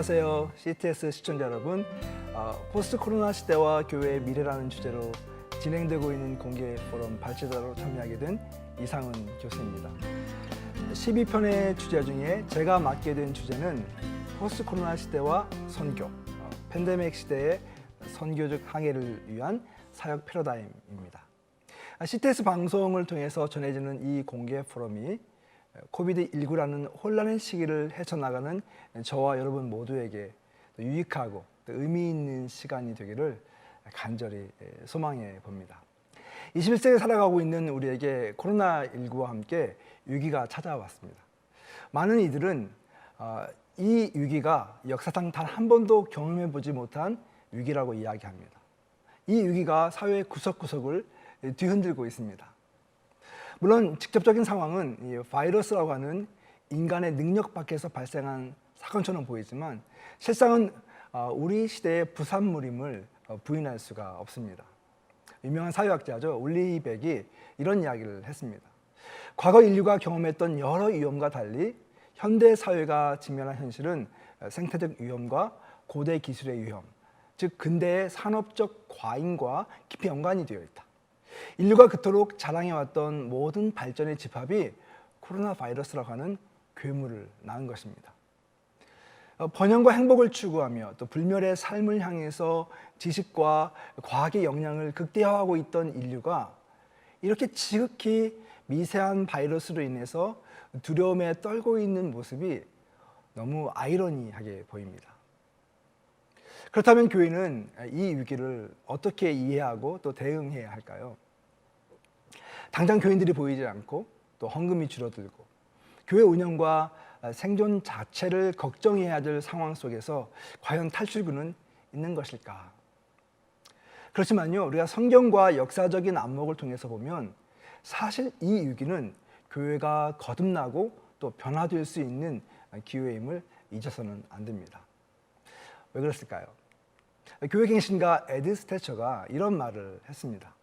안녕하세요. CTS 시청자 여러분. 포스트 코로나 시대와 교회의 미래라는 주제로 진행되고 있는 공개 포럼 발제자로 참여하게 된 이상은 교수입니다. 12편의 주제 중에 제가 맡게 된 주제는 포스트 코로나 시대와 선교, 팬데믹 시대의 선교적 항해를 위한 사역 패러다임입니다. CTS 방송을 통해서 전해지는 이 공개 포럼이 코비드19라는 혼란의 시기를 헤쳐나가는 저와 여러분 모두에게 유익하고 의미 있는 시간이 되기를 간절히 소망해 봅니다. 21세기에 살아가고 있는 우리에게 코로나19와 함께 위기가 찾아왔습니다. 많은 이들은 이 위기가 역사상 단 한 번도 경험해 보지 못한 위기라고 이야기합니다. 이 위기가 사회의 구석구석을 뒤흔들고 있습니다. 물론 직접적인 상황은 이 바이러스라고 하는 인간의 능력 밖에서 발생한 사건처럼 보이지만 실상은 우리 시대의 부산물임을 부인할 수가 없습니다. 유명한 사회학자죠. 울리백이 이런 이야기를 했습니다. 과거 인류가 경험했던 여러 위험과 달리 현대 사회가 직면한 현실은 생태적 위험과 고대 기술의 위험, 즉 근대의 산업적 과잉과 깊이 연관이 되어 있다. 인류가 그토록 자랑해왔던 모든 발전의 집합이 코로나 바이러스라고 하는 괴물을 낳은 것입니다. 번영과 행복을 추구하며 또 불멸의 삶을 향해서 지식과 과학의 역량을 극대화하고 있던 인류가 이렇게 지극히 미세한 바이러스로 인해서 두려움에 떨고 있는 모습이 너무 아이러니하게 보입니다. 그렇다면 교회는 이 위기를 어떻게 이해하고 또 대응해야 할까요? 당장 교인들이 보이지 않고 또 헌금이 줄어들고 교회 운영과 생존 자체를 걱정해야 될 상황 속에서 과연 탈출구는 있는 것일까? 그렇지만요, 우리가 성경과 역사적인 안목을 통해서 보면 사실 이 위기는 교회가 거듭나고 또 변화될 수 있는 기회임을 잊어서는 안 됩니다. 왜 그랬을까요? 교회 갱신가 에드 스태처가 이런 말을 했습니다.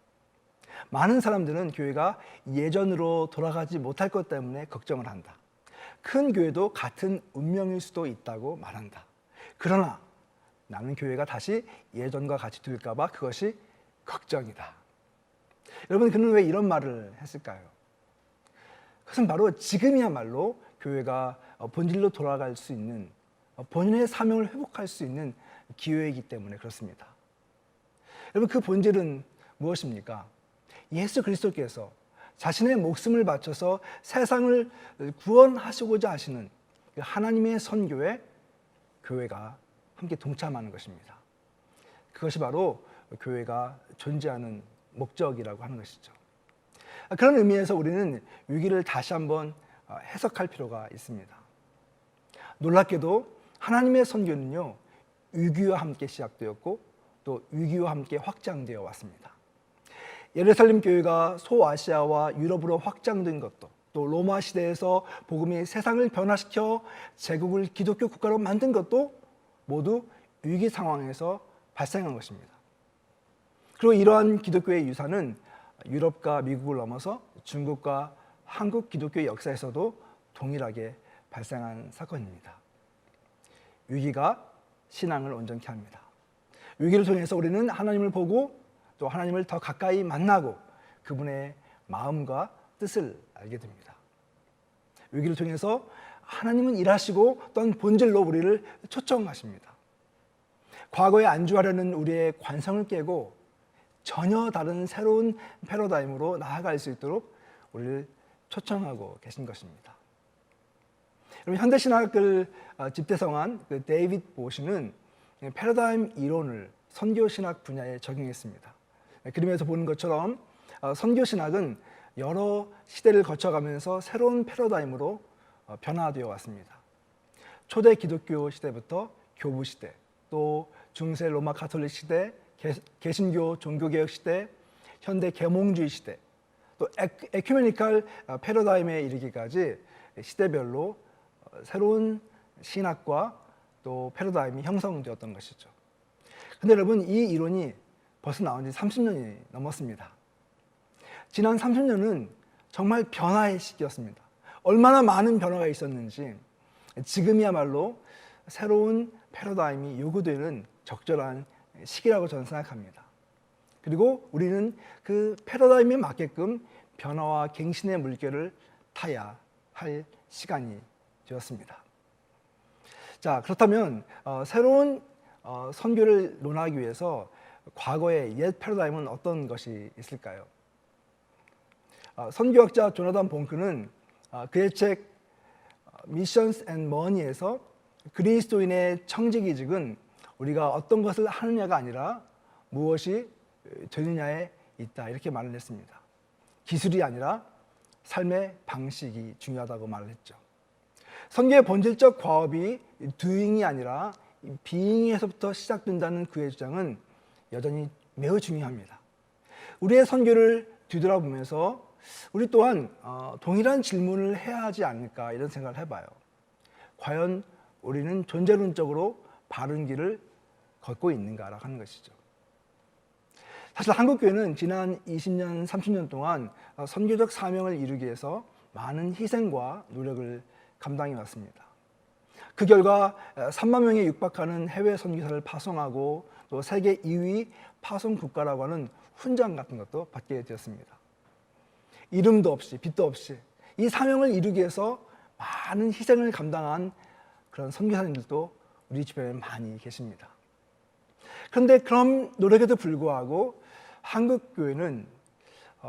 많은 사람들은 교회가 예전으로 돌아가지 못할 것 때문에 걱정을 한다. 큰 교회도 같은 운명일 수도 있다고 말한다. 그러나 나는 교회가 다시 예전과 같이 될까 봐 그것이 걱정이다. 여러분, 그는 왜 이런 말을 했을까요? 그것은 바로 지금이야말로 교회가 본질로 돌아갈 수 있는, 본인의 사명을 회복할 수 있는 기회이기 때문에 그렇습니다. 여러분, 그 본질은 무엇입니까? 예수 그리스도께서 자신의 목숨을 바쳐서 세상을 구원하시고자 하시는 하나님의 선교에 교회가 함께 동참하는 것입니다. 그것이 바로 교회가 존재하는 목적이라고 하는 것이죠. 그런 의미에서 우리는 위기를 다시 한번 해석할 필요가 있습니다. 놀랍게도 하나님의 선교는요, 위기와 함께 시작되었고 또 위기와 함께 확장되어 왔습니다. 예루살렘 교회가 소아시아와 유럽으로 확장된 것도, 또 로마 시대에서 복음이 세상을 변화시켜 제국을 기독교 국가로 만든 것도 모두 위기 상황에서 발생한 것입니다. 그리고 이러한 기독교의 유산은 유럽과 미국을 넘어서 중국과 한국 기독교의 역사에서도 동일하게 발생한 사건입니다. 위기가 신앙을 온전케 합니다. 위기를 통해서 우리는 하나님을 보고 또 하나님을 더 가까이 만나고 그분의 마음과 뜻을 알게 됩니다. 위기를 통해서 하나님은 일하시고 또한 본질로 우리를 초청하십니다. 과거에 안주하려는 우리의 관성을 깨고 전혀 다른 새로운 패러다임으로 나아갈 수 있도록 우리를 초청하고 계신 것입니다. 여러분, 현대신학을 집대성한 데이빗 보시는 패러다임 이론을 선교신학 분야에 적용했습니다. 그림에서 보는 것처럼 선교신학은 여러 시대를 거쳐가면서 새로운 패러다임으로 변화되어 왔습니다. 초대 기독교 시대부터 교부 시대, 또 중세 로마 가톨릭 시대, 개신교 종교개혁 시대, 현대 계몽주의 시대, 또 에큐메니컬 패러다임에 이르기까지 시대별로 새로운 신학과 또 패러다임이 형성되었던 것이죠. 근데 여러분, 이 이론이 벌써 나온 지 30년이 넘었습니다. 지난 30년은 정말 변화의 시기였습니다. 얼마나 많은 변화가 있었는지 지금이야말로 새로운 패러다임이 요구되는 적절한 시기라고 저는 생각합니다. 그리고 우리는 그 패러다임에 맞게끔 변화와 갱신의 물결을 타야 할 시간이 되었습니다. 자, 그렇다면 새로운 선교를 논하기 위해서 과거의 옛 패러다임은 어떤 것이 있을까요? 선교학자 조나단 봉크는 그의 책 Missions and Money에서 그리스도인의 청지기직은 우리가 어떤 것을 하느냐가 아니라 무엇이 되느냐에 있다, 이렇게 말을 했습니다. 기술이 아니라 삶의 방식이 중요하다고 말을 했죠. 선교의 본질적 과업이 doing이 아니라 being에서부터 시작된다는 그의 주장은 여전히 매우 중요합니다. 우리의 선교를 뒤돌아보면서 우리 또한 동일한 질문을 해야 하지 않을까, 이런 생각을 해봐요. 과연 우리는 존재론적으로 바른 길을 걷고 있는가라고 하는 것이죠. 사실 한국교회는 지난 20년, 30년 동안 선교적 사명을 이루기 위해서 많은 희생과 노력을 감당해 왔습니다. 그 결과 3만 명에 육박하는 해외 선교사를 파송하고 또 세계 2위 파송 국가라고 하는 훈장 같은 것도 받게 되었습니다. 이름도 없이 빚도 없이 이 사명을 이루기 위해서 많은 희생을 감당한 그런 선교사님들도 우리 주변에 많이 계십니다. 그런데 그런 노력에도 불구하고 한국 교회는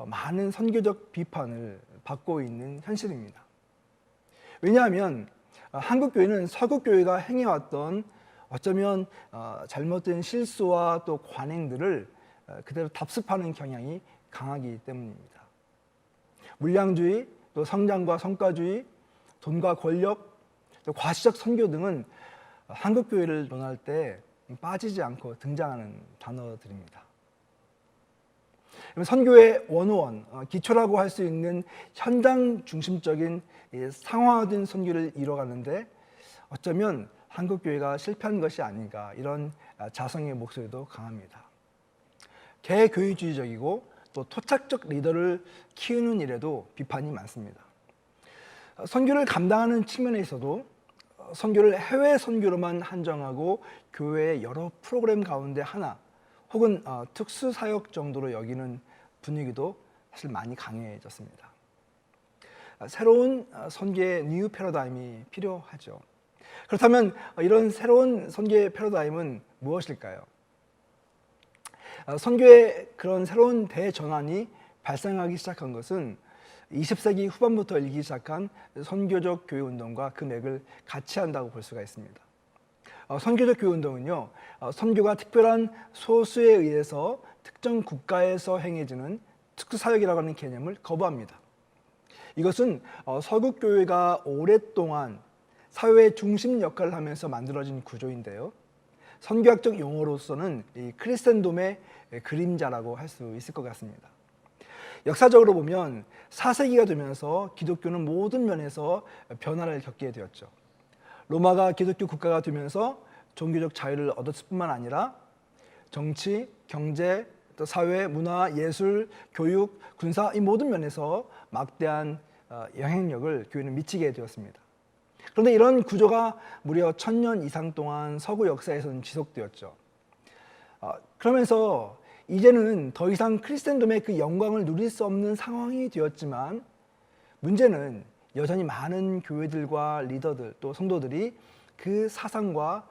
많은 선교적 비판을 받고 있는 현실입니다. 왜냐하면 한국 교회는 서구 교회가 행해왔던 어쩌면 잘못된 실수와 또 관행들을 그대로 답습하는 경향이 강하기 때문입니다. 물량주의, 또 성장과 성과주의, 돈과 권력, 또 과시적 선교 등은 한국 교회를 논할 때 빠지지 않고 등장하는 단어들입니다. 선교의 101, 기초라고 할 수 있는 현장 중심적인 상황화된 선교를 이뤄가는데 어쩌면 한국 교회가 실패한 것이 아닌가, 이런 자성의 목소리도 강합니다. 개교회주의적이고 또 토착적 리더를 키우는 일에도 비판이 많습니다. 선교를 감당하는 측면에 있어도 선교를 해외 선교로만 한정하고 교회의 여러 프로그램 가운데 하나 혹은 특수 사역 정도로 여기는 분위기도 사실 많이 강해졌습니다. 새로운 선교의 뉴 패러다임이 필요하죠. 그렇다면 이런 새로운 선교의 패러다임은 무엇일까요? 선교의 그런 새로운 대전환이 발생하기 시작한 것은 20세기 후반부터 일기 시작한 선교적 교회 운동과 그 맥을 같이 한다고 볼 수가 있습니다. 선교적 교회 운동은요, 선교가 특별한 소수에 의해서 특정 국가에서 행해지는 특수사역이라고 하는 개념을 거부합니다. 이것은 서구 교회가 오랫동안 사회의 중심 역할을 하면서 만들어진 구조인데요. 선교학적 용어로서는 이 크리스텐돔의 그림자라고 할 수 있을 것 같습니다. 역사적으로 보면 4세기가 되면서 기독교는 모든 면에서 변화를 겪게 되었죠. 로마가 기독교 국가가 되면서 종교적 자유를 얻었을 뿐만 아니라 정치, 경제, 또 사회, 문화, 예술, 교육, 군사, 이 모든 면에서 막대한 영향력을 교회는 미치게 되었습니다. 그런데 이런 구조가 무려 1000년 이상 동안 서구 역사에서는 지속되었죠. 그러면서 이제는 더 이상 크리스텐돔의 그 영광을 누릴 수 없는 상황이 되었지만 문제는 여전히 많은 교회들과 리더들 또 성도들이 그 사상과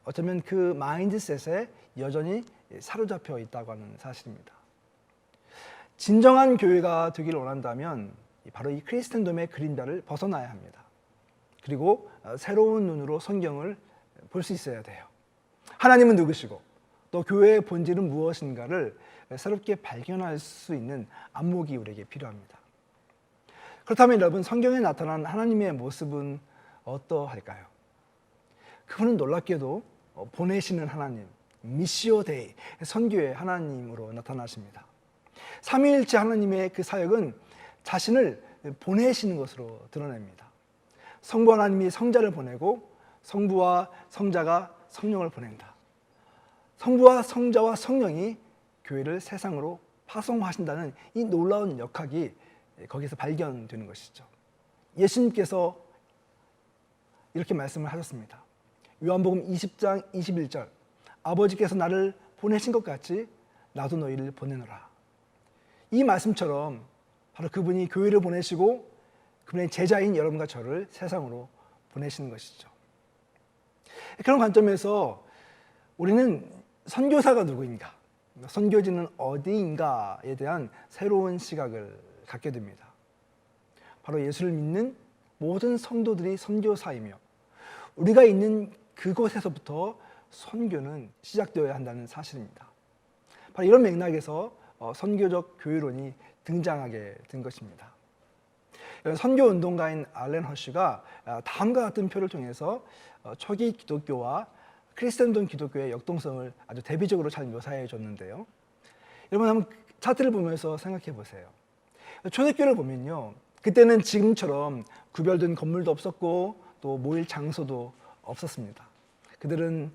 어쩌면 그 마인드셋에 여전히 사로잡혀 있다고 하는 사실입니다. 진정한 교회가 되기를 원한다면 바로 이 크리스텐돔의 그림자를 벗어나야 합니다. 그리고 새로운 눈으로 성경을 볼 수 있어야 돼요. 하나님은 누구시고 또 교회의 본질은 무엇인가를 새롭게 발견할 수 있는 안목이 우리에게 필요합니다. 그렇다면 여러분, 성경에 나타난 하나님의 모습은 어떠할까요? 그분은 놀랍게도 보내시는 하나님, 미시오 데이, 선교의 하나님으로 나타나십니다. 삼위일체 하나님의 그 사역은 자신을 보내시는 것으로 드러냅니다. 성부 하나님이 성자를 보내고 성부와 성자가 성령을 보낸다. 성부와 성자와 성령이 교회를 세상으로 파송하신다는 이 놀라운 역학이 거기서 발견되는 것이죠. 예수님께서 이렇게 말씀을 하셨습니다. 요한복음 20장 21절 아버지께서 나를 보내신 것 같이 나도 너희를 보내노라. 이 말씀처럼 바로 그분이 교회를 보내시고 그분의 제자인 여러분과 저를 세상으로 보내시는 것이죠. 그런 관점에서 우리는 선교사가 누구인가, 선교지는 어디인가에 대한 새로운 시각을 갖게 됩니다. 바로 예수를 믿는 모든 성도들이 선교사이며 우리가 있는 그곳에서부터 선교는 시작되어야 한다는 사실입니다. 바로 이런 맥락에서 선교적 교회론이 등장하게 된 것입니다. 선교운동가인 알렌 허쉬가 다음과 같은 표를 통해서 초기 기독교와 크리스천돈 기독교의 역동성을 아주 대비적으로 잘 묘사해 줬는데요. 여러분 한번 차트를 보면서 생각해 보세요. 초대교를 보면요, 그때는 지금처럼 구별된 건물도 없었고 또 모일 장소도 없었습니다. 그들은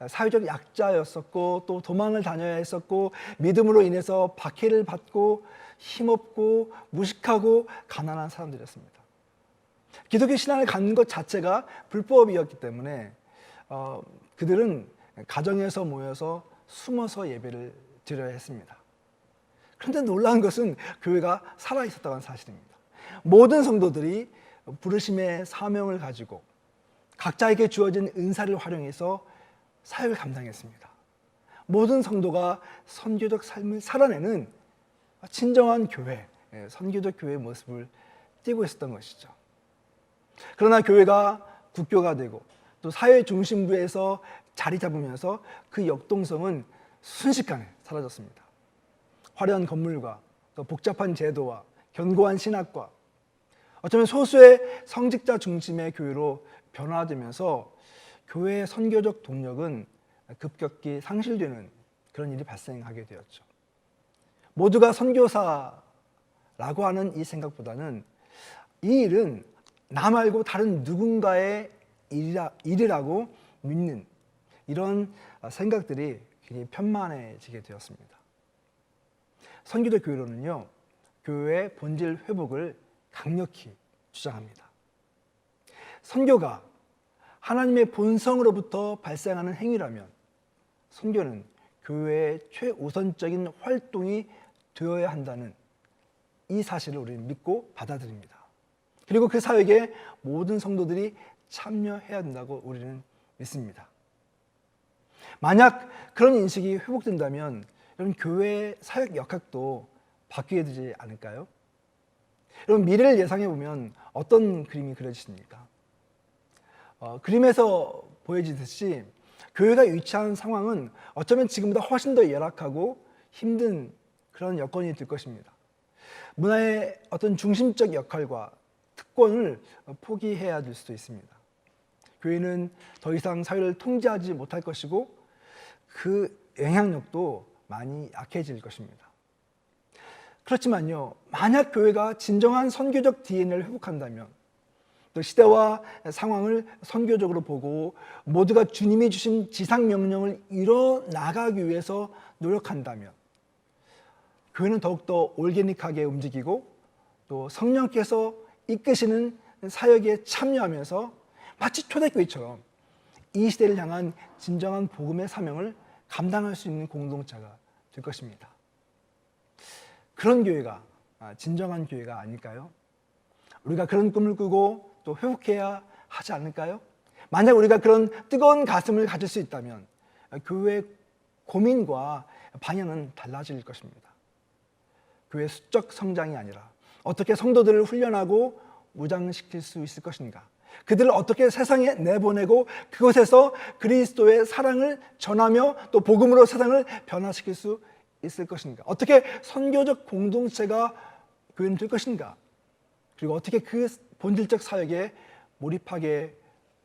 사회적 약자였었고 또 도망을 다녀야 했었고 믿음으로 인해서 박해를 받고 힘없고 무식하고 가난한 사람들이었습니다. 기독교 신앙을 갖는 것 자체가 불법이었기 때문에 그들은 가정에서 모여서 숨어서 예배를 드려야 했습니다. 그런데 놀라운 것은 교회가 살아있었다는 사실입니다. 모든 성도들이 부르심의 사명을 가지고 각자에게 주어진 은사를 활용해서 사역을 감당했습니다. 모든 성도가 선교적 삶을 살아내는 진정한 교회, 선교적 교회의 모습을 띠고 있었던 것이죠. 그러나 교회가 국교가 되고 또 사회 중심부에서 자리 잡으면서 그 역동성은 순식간에 사라졌습니다. 화려한 건물과 또 복잡한 제도와 견고한 신학과 어쩌면 소수의 성직자 중심의 교회로 변화되면서 교회의 선교적 동력은 급격히 상실되는 그런 일이 발생하게 되었죠. 모두가 선교사라고 하는 이 생각보다는 이 일은 나 말고 다른 누군가의 일이라고 믿는 이런 생각들이 굉장히 편만해지게 되었습니다. 선교적 교회론은요, 교회의 본질 회복을 강력히 주장합니다. 선교가 하나님의 본성으로부터 발생하는 행위라면 선교는 교회의 최우선적인 활동이 되어야 한다는 이 사실을 우리는 믿고 받아들입니다. 그리고 그 사역에 모든 성도들이 참여해야 한다고 우리는 믿습니다. 만약 그런 인식이 회복된다면 여러분 교회의 사역 역학도 바뀌게 되지 않을까요? 여러분 미래를 예상해 보면 어떤 그림이 그려지십니까? 그림에서 보여지듯이 교회가 위치한 상황은 어쩌면 지금보다 훨씬 더 열악하고 힘든 그런 여건이 될 것입니다. 문화의 어떤 중심적 역할과 특권을 포기해야 될 수도 있습니다. 교회는 더 이상 사회를 통제하지 못할 것이고 그 영향력도 많이 약해질 것입니다. 그렇지만요, 만약 교회가 진정한 선교적 DNA를 회복한다면 또 시대와 상황을 선교적으로 보고 모두가 주님이 주신 지상명령을 이뤄나가기 위해서 노력한다면 교회는 더욱더 올게닉하게 움직이고 또 성령께서 이끄시는 사역에 참여하면서 마치 초대교회처럼 이 시대를 향한 진정한 복음의 사명을 감당할 수 있는 공동체가 될 것입니다. 그런 교회가 진정한 교회가 아닐까요? 우리가 그런 꿈을 꾸고 또 회복해야 하지 않을까요? 만약 우리가 그런 뜨거운 가슴을 가질 수 있다면 교회의 고민과 방향은 달라질 것입니다. 교회의 수적 성장이 아니라 어떻게 성도들을 훈련하고 무장시킬 수 있을 것인가? 그들을 어떻게 세상에 내보내고 그곳에서 그리스도의 사랑을 전하며 또 복음으로 세상을 변화시킬 수 있을 것인가? 어떻게 선교적 공동체가 교회는 될 것인가? 그리고 어떻게 그 본질적 사역에 몰입하게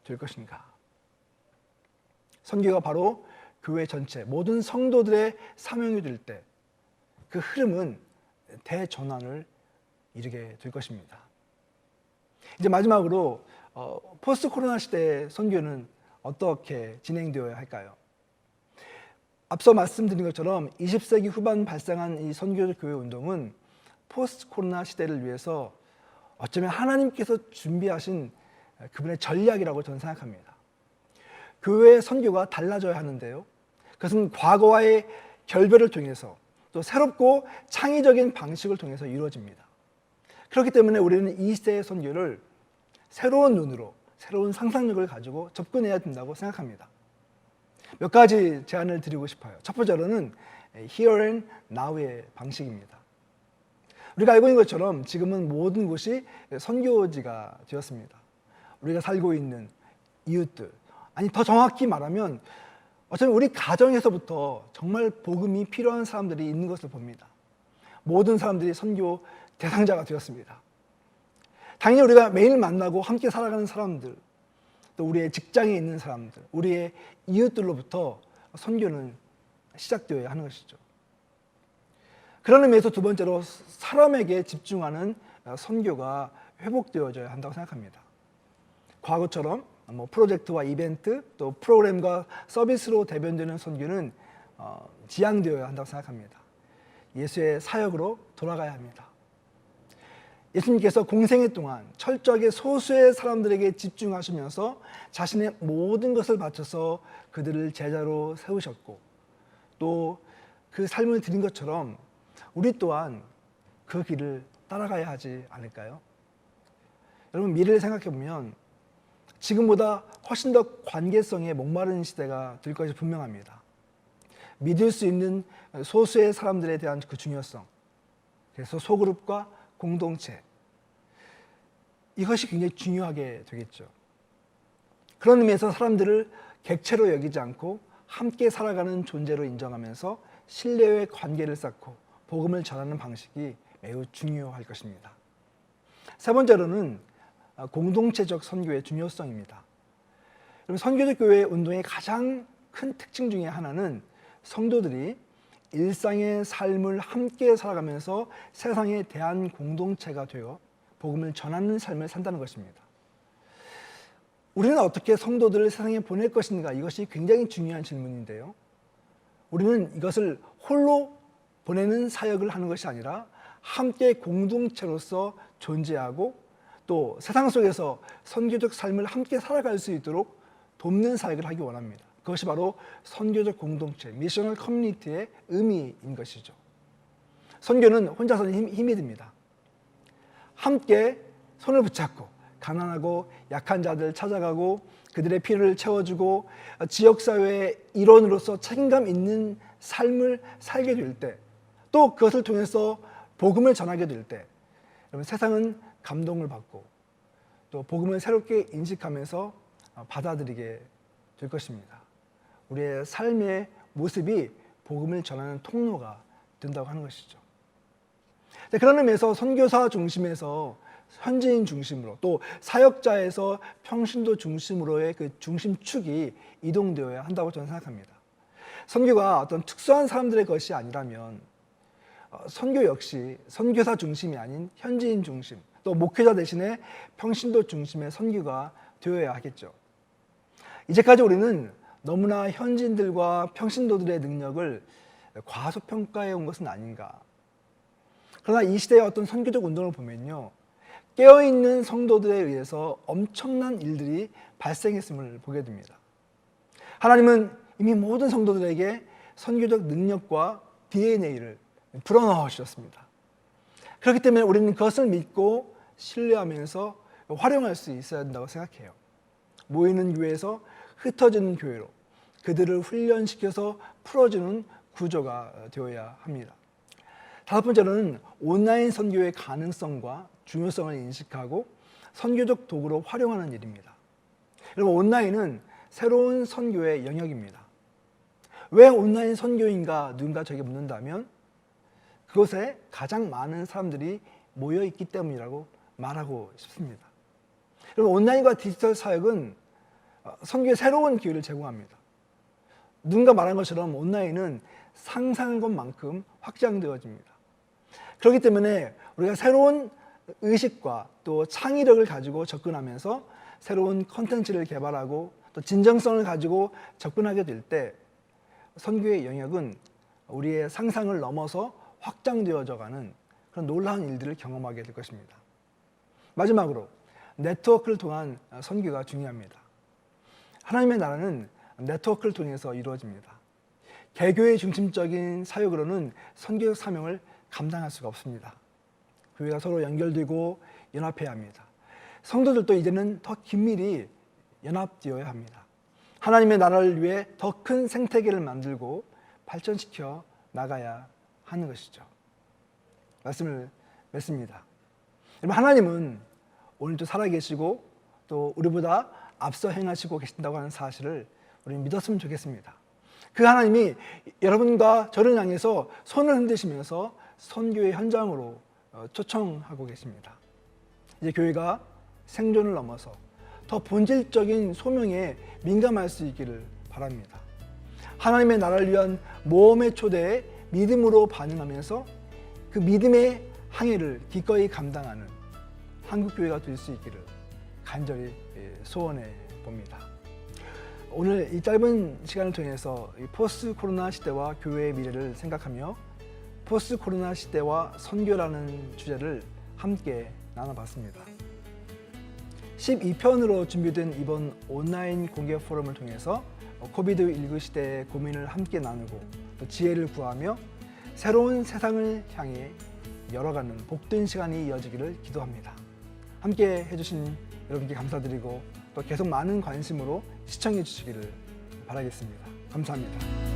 될 것인가? 선교가 바로 교회 전체 모든 성도들의 사명이 될 때 그 흐름은 대전환을 이루게 될 것입니다. 이제 마지막으로 포스트 코로나 시대의 선교는 어떻게 진행되어야 할까요? 앞서 말씀드린 것처럼 20세기 후반 발생한 이 선교적 교회 운동은 포스트 코로나 시대를 위해서 어쩌면 하나님께서 준비하신 그분의 전략이라고 저는 생각합니다. 교회의 선교가 달라져야 하는데요. 그것은 과거와의 결별을 통해서 또 새롭고 창의적인 방식을 통해서 이루어집니다. 그렇기 때문에 우리는 이 시대의 선교를 새로운 눈으로, 새로운 상상력을 가지고 접근해야 된다고 생각합니다. 몇 가지 제안을 드리고 싶어요. 첫 번째로는 Here and Now의 방식입니다. 우리가 알고 있는 것처럼 지금은 모든 곳이 선교지가 되었습니다. 우리가 살고 있는 이웃들, 아니 더 정확히 말하면 어쩌면 우리 가정에서부터 정말 복음이 필요한 사람들이 있는 것을 봅니다. 모든 사람들이 선교 대상자가 되었습니다. 당연히 우리가 매일 만나고 함께 살아가는 사람들, 또 우리의 직장에 있는 사람들, 우리의 이웃들로부터 선교는 시작되어야 하는 것이죠. 그런 의미에서 두 번째로 사람에게 집중하는 선교가 회복되어져야 한다고 생각합니다. 과거처럼 프로젝트와 이벤트, 또 프로그램과 서비스로 대변되는 선교는 지양되어야 한다고 생각합니다. 예수의 사역으로 돌아가야 합니다. 예수님께서 공생애 동안 철저하게 소수의 사람들에게 집중하시면서 자신의 모든 것을 바쳐서 그들을 제자로 세우셨고, 또 그 삶을 드린 것처럼 우리 또한 그 길을 따라가야 하지 않을까요? 여러분, 미래를 생각해 보면 지금보다 훨씬 더 관계성에 목마른 시대가 될 것이 분명합니다. 믿을 수 있는 소수의 사람들에 대한 그 중요성, 그래서 소그룹과 공동체, 이것이 굉장히 중요하게 되겠죠. 그런 의미에서 사람들을 객체로 여기지 않고 함께 살아가는 존재로 인정하면서 신뢰의 관계를 쌓고 복음을 전하는 방식이 매우 중요할 것입니다. 세 번째로는 공동체적 선교의 중요성입니다. 선교적 교회 운동의 가장 큰 특징 중에 하나는 성도들이 일상의 삶을 함께 살아가면서 세상에 대한 공동체가 되어 복음을 전하는 삶을 산다는 것입니다. 우리는 어떻게 성도들을 세상에 보낼 것인가? 이것이 굉장히 중요한 질문인데요. 우리는 이것을 홀로 보내는 사역을 하는 것이 아니라 함께 공동체로서 존재하고 또 세상 속에서 선교적 삶을 함께 살아갈 수 있도록 돕는 사역을 하기 원합니다. 그것이 바로 선교적 공동체, 미셔널 커뮤니티의 의미인 것이죠. 선교는 혼자서는 힘이 듭니다. 함께 손을 붙잡고 가난하고 약한 자들 찾아가고 그들의 필요를 채워주고 지역사회의 일원으로서 책임감 있는 삶을 살게 될 때, 또 그것을 통해서 복음을 전하게 될 때 세상은 감동을 받고 또 복음을 새롭게 인식하면서 받아들이게 될 것입니다. 우리의 삶의 모습이 복음을 전하는 통로가 된다고 하는 것이죠. 그런 의미에서 선교사 중심에서 현지인 중심으로, 또 사역자에서 평신도 중심으로의 그 중심축이 이동되어야 한다고 저는 생각합니다. 선교가 어떤 특수한 사람들의 것이 아니라면 선교 역시 선교사 중심이 아닌 현지인 중심, 또 목회자 대신에 평신도 중심의 선교가 되어야 하겠죠. 이제까지 우리는 너무나 현지인들과 평신도들의 능력을 과소평가해 온 것은 아닌가. 그러나 이 시대의 어떤 선교적 운동을 보면요, 깨어있는 성도들에 의해서 엄청난 일들이 발생했음을 보게 됩니다. 하나님은 이미 모든 성도들에게 선교적 능력과 DNA를 불어넣어 주셨습니다. 그렇기 때문에 우리는 그것을 믿고 신뢰하면서 활용할 수 있어야 된다고 생각해요. 모이는 교회에서 흩어지는 교회로 그들을 훈련시켜서 풀어주는 구조가 되어야 합니다. 다섯 번째로는 온라인 선교의 가능성과 중요성을 인식하고 선교적 도구로 활용하는 일입니다. 여러분, 온라인은 새로운 선교의 영역입니다. 왜 온라인 선교인가 누군가 저에게 묻는다면 그곳에 가장 많은 사람들이 모여있기 때문이라고 말하고 싶습니다. 여러분, 온라인과 디지털 사역은 선교의 새로운 기회를 제공합니다. 누군가 말한 것처럼 온라인은 상상한 것만큼 확장되어집니다. 그렇기 때문에 우리가 새로운 의식과 또 창의력을 가지고 접근하면서 새로운 컨텐츠를 개발하고 또 진정성을 가지고 접근하게 될 때 선교의 영역은 우리의 상상을 넘어서 확장되어져 가는 그런 놀라운 일들을 경험하게 될 것입니다. 마지막으로 네트워크를 통한 선교가 중요합니다. 하나님의 나라는 네트워크를 통해서 이루어집니다. 개교의 중심적인 사역으로는 선교적 사명을 감당할 수가 없습니다. 교회가 서로 연결되고 연합해야 합니다. 성도들도 이제는 더 긴밀히 연합되어야 합니다. 하나님의 나라를 위해 더 큰 생태계를 만들고 발전시켜 나가야 하는 것이죠. 말씀을 맺습니다. 여러분, 하나님은 오늘도 살아계시고 또 우리보다 앞서 행하시고 계신다고 하는 사실을 우리는 믿었으면 좋겠습니다. 그 하나님이 여러분과 저를 향해서 손을 흔드시면서 선교의 현장으로 초청하고 계십니다. 이제 교회가 생존을 넘어서 더 본질적인 소명에 민감할 수 있기를 바랍니다. 하나님의 나라를 위한 모험의 초대에 믿음으로 반응하면서 그 믿음의 항해를 기꺼이 감당하는 한국교회가 될 수 있기를 간절히 소원해 봅니다. 오늘 이 짧은 시간을 통해서 포스트 코로나 시대와 교회의 미래를 생각하며 포스트 코로나 시대와 선교라는 주제를 함께 나눠봤습니다. 12편으로 준비된 이번 온라인 공개 포럼을 통해서 코비드19 시대의 고민을 함께 나누고 또 지혜를 구하며 새로운 세상을 향해 열어가는 복된 시간이 이어지기를 기도합니다. 함께 해주신 여러분께 감사드리고 또 계속 많은 관심으로 시청해 주시기를 바라겠습니다. 감사합니다.